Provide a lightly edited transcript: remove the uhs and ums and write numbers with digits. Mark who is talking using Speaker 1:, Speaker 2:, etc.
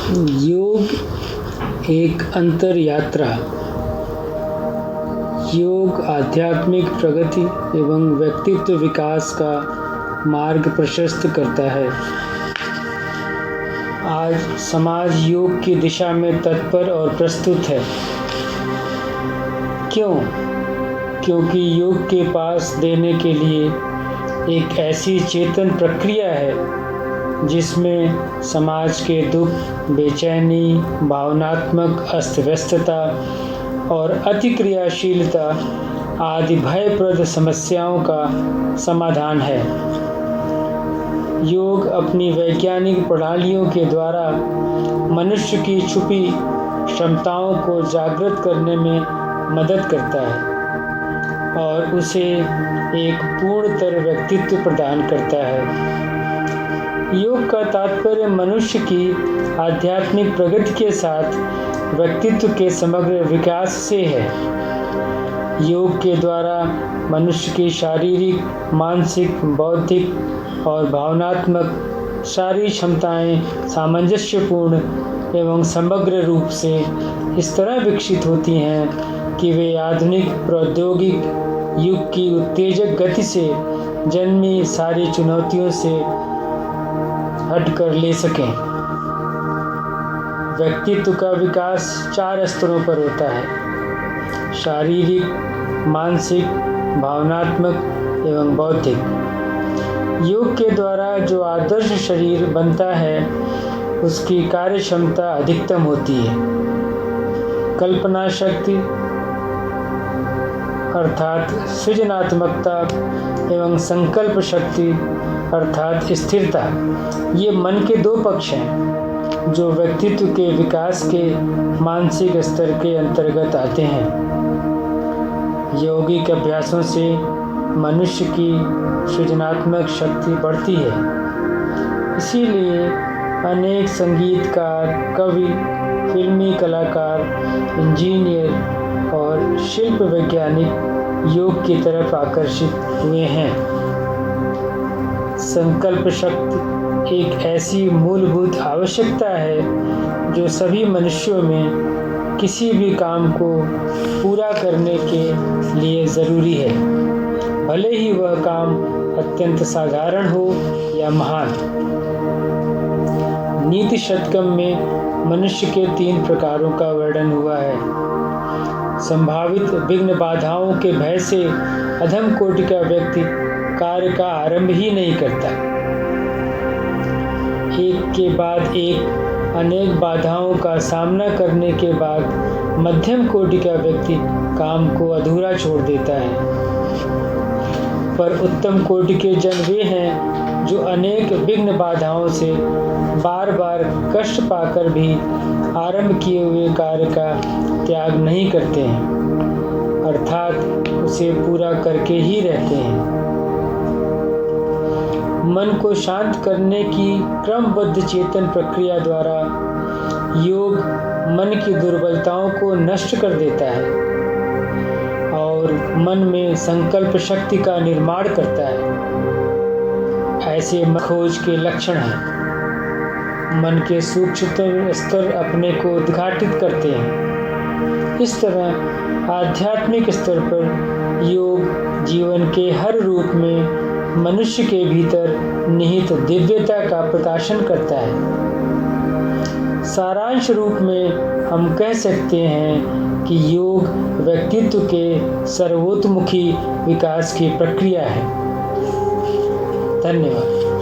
Speaker 1: योग एक अंतर यात्रा। योग आध्यात्मिक प्रगति एवं व्यक्तित्व विकास का मार्ग प्रशस्त करता है। आज समाज योग की दिशा में तत्पर और प्रस्तुत है। क्यों? क्योंकि योग के पास देने के लिए एक ऐसी चेतन प्रक्रिया है जिसमें समाज के दुख, बेचैनी, भावनात्मक अस्त-व्यस्तता और अतिक्रियाशीलता आदि भयप्रद समस्याओं का समाधान है। योग अपनी वैज्ञानिक प्रणालियों के द्वारा मनुष्य की छुपी क्षमताओं को जागृत करने में मदद करता है और उसे एक पूर्णतर व्यक्तित्व प्रदान करता है। योग का तात्पर्य मनुष्य की आध्यात्मिक प्रगति के साथ व्यक्तित्व के समग्र विकास से है। योग के द्वारा मनुष्य की शारीरिक, मानसिक, बौद्धिक और भावनात्मक सारी क्षमताएं सामंजस्यपूर्ण एवं समग्र रूप से इस तरह विकसित होती हैं कि वे आधुनिक प्रौद्योगिक युग की उत्तेजक गति से जन्मी सारी चुनौतियों से हटकर ले सकें। व्यक्तित्व का विकास 4 स्तरों पर होता है: शारीरिक, मानसिक, भावनात्मक एवं बौद्धिक। योग के द्वारा जो आदर्श शरीर बनता है उसकी कार्य क्षमता अधिकतम होती है। कल्पना शक्ति अर्थात सृजनात्मकता एवं संकल्प शक्ति अर्थात स्थिरता, ये मन के 2 पक्ष हैं जो व्यक्तित्व के विकास के मानसिक स्तर के अंतर्गत आते हैं। यौगिक अभ्यासों से मनुष्य की सृजनात्मक शक्ति बढ़ती है। इसीलिए अनेक संगीतकार, कवि, फिल्मी कलाकार, इंजीनियर और शिल्प वैज्ञानिक योग की तरफ आकर्षित हुए हैं। संकल्प शक्ति एक ऐसी मूलभूत आवश्यकता है जो सभी मनुष्यों में किसी भी काम को पूरा करने के लिए ज़रूरी है, भले ही वह काम अत्यंत साधारण हो या महान। नीति शतकम में मनुष्य के 3 प्रकारों का वर्णन हुआ है। संभावित विघ्न बाधाओं के भय से अधम कोटि का व्यक्ति कार्य का आरंभ ही नहीं करता। एक के बाद एक अनेक बाधाओं का सामना करने के बाद मध्यम कोटि का व्यक्ति काम को अधूरा छोड़ देता है। पर उत्तम कोटि के जन वे हैं जो अनेक विघ्न बाधाओं से बार बार कष्ट पाकर भी आरंभ किए हुए कार्य का त्याग नहीं करते हैं, अर्थात उसे पूरा करके ही रहते हैं। मन को शांत करने की क्रमबद्ध चेतन प्रक्रिया द्वारा योग मन की दुर्बलताओं को नष्ट कर देता है और मन में संकल्प शक्ति का निर्माण करता है। ऐसे खोज के लक्षण हैं। मन के सूक्ष्मतम स्तर अपने को उद्घाटित करते हैं। इस तरह आध्यात्मिक स्तर पर योग जीवन के हर रूप में मनुष्य के भीतर निहित दिव्यता का प्रकाशन करता है। सारांश रूप में हम कह सकते हैं कि योग व्यक्तित्व के सर्वोत्मुखी विकास की प्रक्रिया है। धन्यवाद।